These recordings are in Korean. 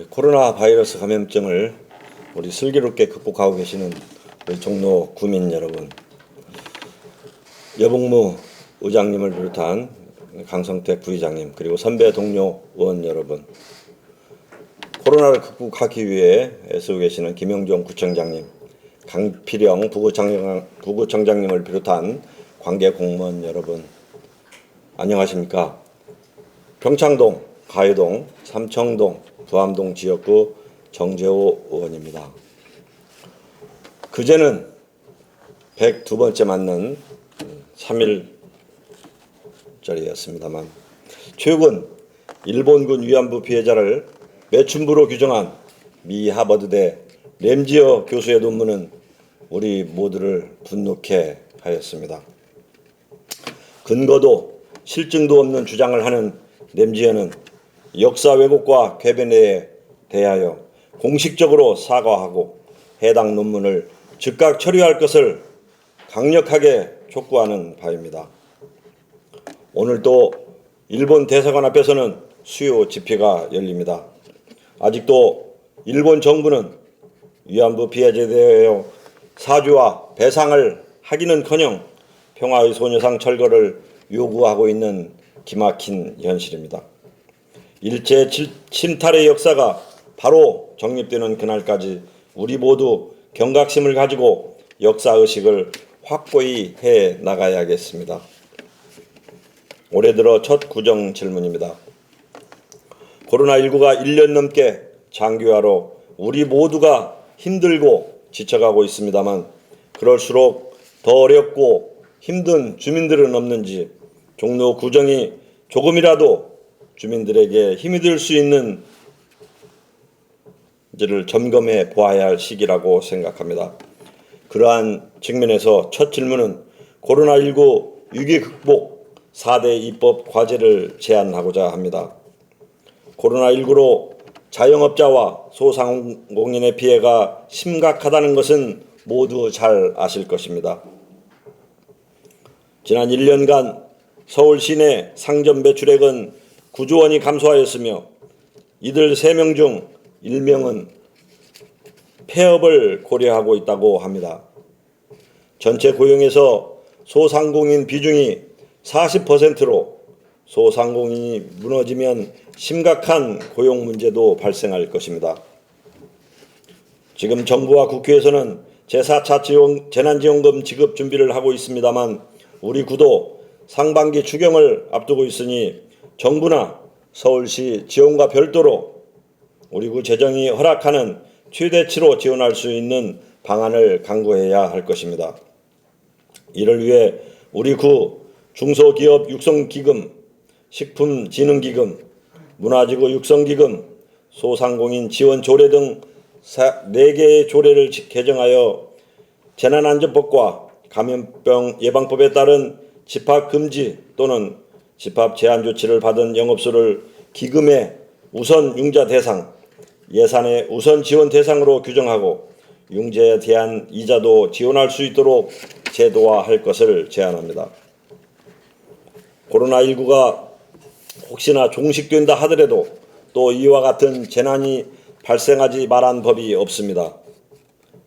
코로나 바이러스 감염증을 우리 슬기롭게 극복하고 계시는 우리 종로 구민 여러분, 여봉무 의장님을 비롯한 강성택 부의장님, 그리고 선배 동료 의원 여러분, 코로나를 극복하기 위해 애쓰고 계시는 김영종 구청장님, 강필영 부구청장님을 비롯한 관계 공무원 여러분, 안녕하십니까? 평창동, 가요동, 삼청동, 부암동 지역구 정재호 의원입니다. 그제는 102번째 맞는 3일절이었습니다만 최근 일본군 위안부 피해자를 매춘부로 규정한 미 하버드대 램지어 교수의 논문은 우리 모두를 분노케 하였습니다. 근거도 실증도 없는 주장을 하는 램지어는 역사 왜곡과 궤변에 대하여 공식적으로 사과하고 해당 논문을 즉각 처리할 것을 강력하게 촉구하는 바입니다. 오늘 또 일본 대사관 앞에서는 수요 집회가 열립니다. 아직도 일본 정부는 위안부 피해자에 대하여 사죄와 배상을 하기는커녕 평화의 소녀상 철거를 요구하고 있는 기막힌 현실입니다. 일제 침탈의 역사가 바로 정립되는 그날까지 우리 모두 경각심을 가지고 역사의식을 확고히 해 나가야겠습니다. 올해 들어 첫 구정 질문입니다. 코로나19가 1년 넘게 장기화로 우리 모두가 힘들고 지쳐가고 있습니다만 그럴수록 더 어렵고 힘든 주민들은 없는지 종로 구정이 조금이라도 주민들에게 힘이 될 수 있는지를 점검해 보아야 할 시기라고 생각합니다. 그러한 측면에서 첫 질문은 코로나19 위기 극복 4대 입법 과제를 제안하고자 합니다. 코로나19로 자영업자와 소상공인의 피해가 심각하다는 것은 모두 잘 아실 것입니다. 지난 1년간 서울 시내 상점 매출액은 9조 원이 감소하였으며 이들 3명 중 1명은 폐업을 고려하고 있다고 합니다. 전체 고용에서 소상공인 비중이 40%로 소상공인이 무너지면 심각한 고용 문제도 발생할 것입니다. 지금 정부와 국회에서는 제4차 재난지원금 지급 준비를 하고 있습니다만 우리 구도 상반기 추경을 앞두고 있으니 정부나 서울시 지원과 별도로 우리 구 재정이 허락하는 최대치로 지원할 수 있는 방안을 강구해야 할 것입니다. 이를 위해 우리 구 중소기업 육성기금, 식품진흥기금, 문화지구 육성기금, 소상공인 지원조례 등 4개의 조례를 개정하여 재난안전법과 감염병 예방법에 따른 집합금지 또는 집합 제한 조치를 받은 영업소를 기금의 우선 융자 대상, 예산의 우선 지원 대상으로 규정하고 융자에 대한 이자도 지원할 수 있도록 제도화할 것을 제안합니다. 코로나19가 혹시나 종식된다 하더라도 또 이와 같은 재난이 발생하지 말한 법이 없습니다.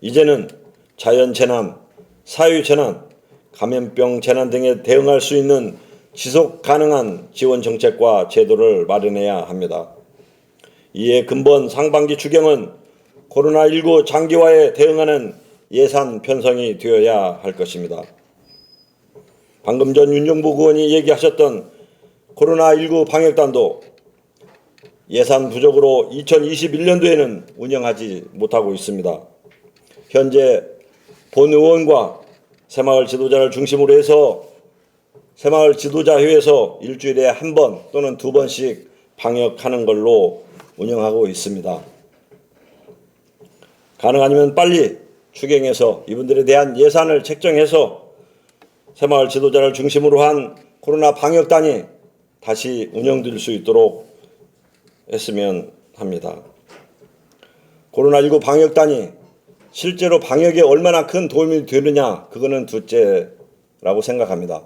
이제는 자연재난, 사회재난, 감염병 재난 등에 대응할 수 있는 지속 가능한 지원 정책과 제도를 마련해야 합니다. 이에 근본 상반기 추경은 코로나19 장기화에 대응하는 예산 편성이 되어야 할 것입니다. 방금 전 윤정복 의원이 얘기하셨던 코로나19 방역단도 예산 부족으로 2021년도에는 운영하지 못하고 있습니다. 현재 본 의원과 새마을 지도자를 중심으로 해서 새마을 지도자회에서 일주일에 1번 또는 2번씩 방역하는 걸로 운영하고 있습니다. 가능하면 빨리 추경해서 이분들에 대한 예산을 책정해서 새마을 지도자를 중심으로 한 코로나 방역단이 다시 운영될 수 있도록 했으면 합니다. 코로나19 방역단이 실제로 방역에 얼마나 큰 도움이 되느냐, 그거는 둘째라고 생각합니다.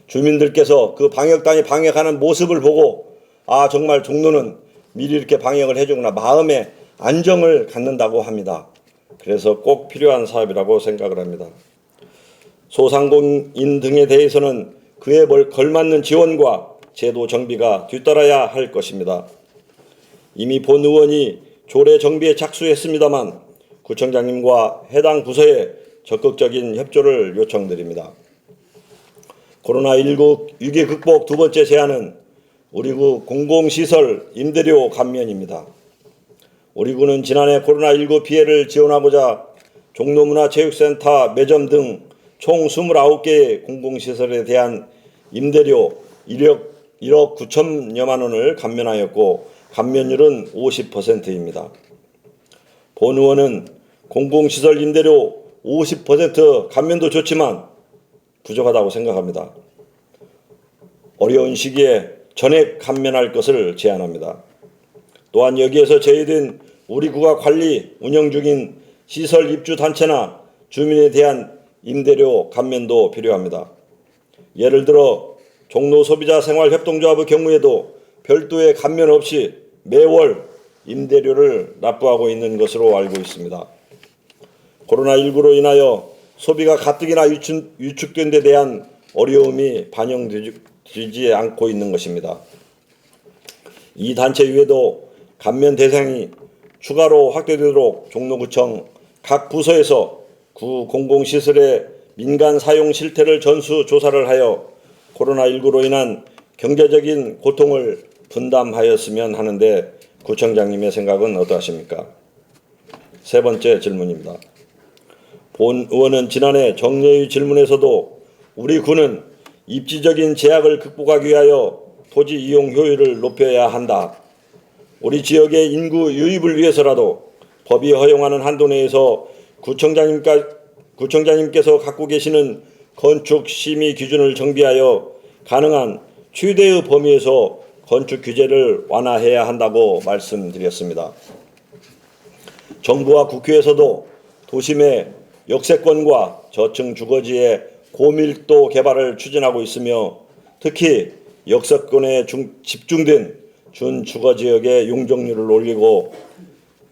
주민들께서 그 방역단이 방역하는 모습을 보고 아, 정말 종로는 미리 이렇게 방역을 해주거나 마음의 안정을 갖는다고 합니다. 그래서 꼭 필요한 사업이라고 생각을 합니다. 소상공인 등에 대해서는 그에 걸맞는 지원과 제도 정비가 뒤따라야 할 것입니다. 이미 본 의원이 조례 정비에 착수했습니다만 구청장님과 해당 부서에 적극적인 협조를 요청드립니다. 코로나19 위기 극복 두 번째 제안은 우리 구 공공시설 임대료 감면입니다. 우리 구는 지난해 코로나19 피해를 지원하고자 종로문화체육센터 매점 등 총 29개의 공공시설에 대한 임대료 1억 9천여만 원을 감면하였고 감면율은 50%입니다. 본 의원은 공공시설 임대료 50% 감면도 좋지만 부족하다고 생각합니다. 어려운 시기에 전액 감면할 것을 제안합니다. 또한 여기에서 제외된 우리 구가 관리, 운영 중인 시설 입주 단체나 주민에 대한 임대료 감면도 필요합니다. 예를 들어 종로 소비자 생활협동조합의 경우에도 별도의 감면 없이 매월 임대료를 납부하고 있는 것으로 알고 있습니다. 코로나19로 인하여 소비가 가뜩이나 위축된 데 대한 어려움이 반영되지 않고 있는 것입니다. 이 단체 외에도 감면 대상이 추가로 확대되도록 종로구청 각 부서에서 구 공공시설의 민간 사용 실태를 전수 조사를 하여 코로나19로 인한 경제적인 고통을 분담하였으면 하는데 구청장님의 생각은 어떠하십니까? 세 번째 질문입니다. 본 의원은 지난해 정례위 질문에서도 우리 구는 입지적인 제약을 극복하기 위하여 토지 이용 효율을 높여야 한다. 우리 지역의 인구 유입을 위해서라도 법이 허용하는 한도 내에서 구청장님께서 갖고 계시는 건축 심의 기준을 정비하여 가능한 최대의 범위에서 건축 규제를 완화해야 한다고 말씀드렸습니다. 정부와 국회에서도 도심의 역세권과 저층 주거지의 고밀도 개발을 추진하고 있으며 특히 역세권에 집중된 준주거지역의 용적률을 올리고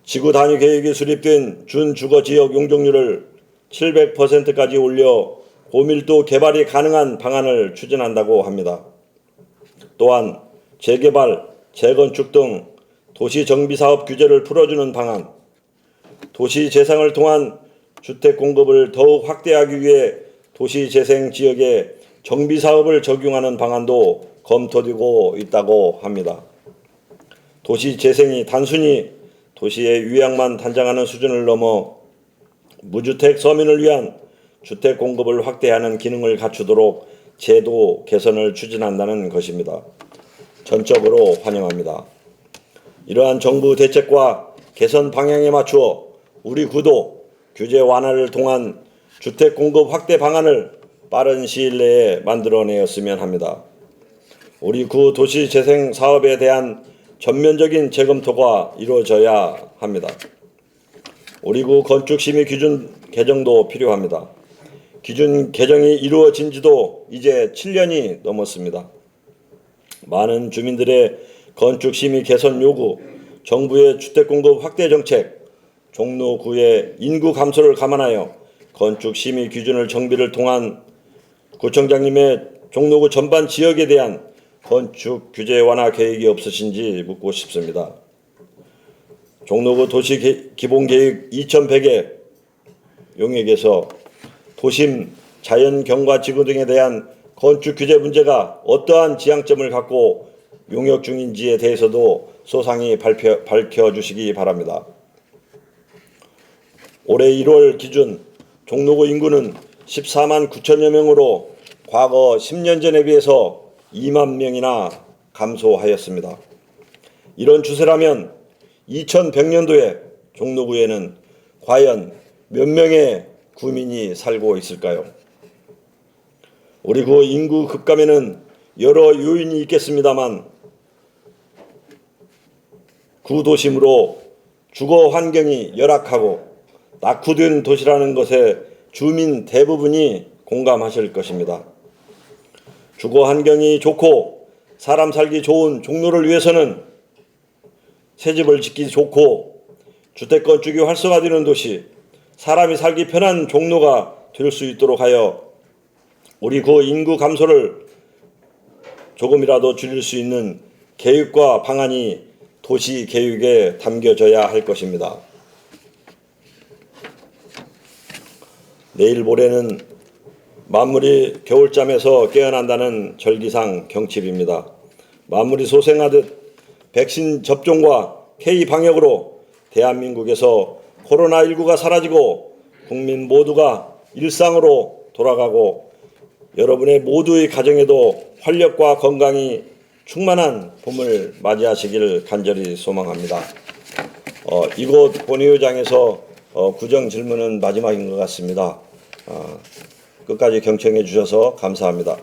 지구 단위 계획이 수립된 준주거지역 용적률을 700%까지 올려 고밀도 개발이 가능한 방안을 추진한다고 합니다. 또한 재개발, 재건축 등 도시정비사업 규제를 풀어주는 방안, 도시재생을 통한 주택 공급을 더욱 확대하기 위해 도시재생지역에 정비사업을 적용하는 방안도 검토되고 있다고 합니다. 도시재생이 단순히 도시의 유양만 단장하는 수준을 넘어 무주택 서민을 위한 주택 공급을 확대하는 기능을 갖추도록 제도 개선을 추진한다는 것입니다. 전적으로 환영합니다. 이러한 정부 대책과 개선 방향에 맞추어 우리 구도 규제 완화를 통한 주택 공급 확대 방안을 빠른 시일 내에 만들어내었으면 합니다. 우리 구 도시 재생 사업에 대한 전면적인 재검토가 이루어져야 합니다. 우리 구 건축 심의 기준 개정도 필요합니다. 기준 개정이 이루어진 지도 이제 7년이 넘었습니다. 많은 주민들의 건축 심의 개선 요구, 정부의 주택 공급 확대 정책, 종로구의 인구 감소를 감안하여 건축 심의 기준을 정비를 통한 구청장님의 종로구 전반 지역에 대한 건축 규제 완화 계획이 없으신지 묻고 싶습니다. 종로구 도시 기본계획 2100의 용역에서 도심 자연경과지구 등에 대한 건축 규제 문제가 어떠한 지향점을 갖고 용역 중인지에 대해서도 소상히 밝혀주시기 바랍니다. 올해 1월 기준 종로구 인구는 14만 9천여 명으로 과거 10년 전에 비해서 2만 명이나 감소하였습니다. 이런 추세라면 2100년도에 종로구에는 과연 몇 명의 구민이 살고 있을까요? 우리 구 인구 급감에는 여러 요인이 있겠습니다만 구도심으로 주거 환경이 열악하고 낙후된 도시라는 것에 주민 대부분이 공감하실 것입니다. 주거 환경이 좋고 사람 살기 좋은 종로를 위해서는 새집을 짓기 좋고 주택 건축이 활성화되는 도시, 사람이 살기 편한 종로가 될 수 있도록 하여 우리 구 인구 감소를 조금이라도 줄일 수 있는 계획과 방안이 도시 계획에 담겨져야 할 것입니다. 내일 모레는 만물이 겨울잠에서 깨어난다는 절기상 경칩입니다. 만물이 소생하듯 백신 접종과 K 방역으로 대한민국에서 코로나19가 사라지고 국민 모두가 일상으로 돌아가고 여러분의 모두의 가정에도 활력과 건강이 충만한 봄을 맞이하시길 간절히 소망합니다. 이곳 본회의장에서 구정 질문은 마지막인 것 같습니다. 끝까지 경청해 주셔서 감사합니다.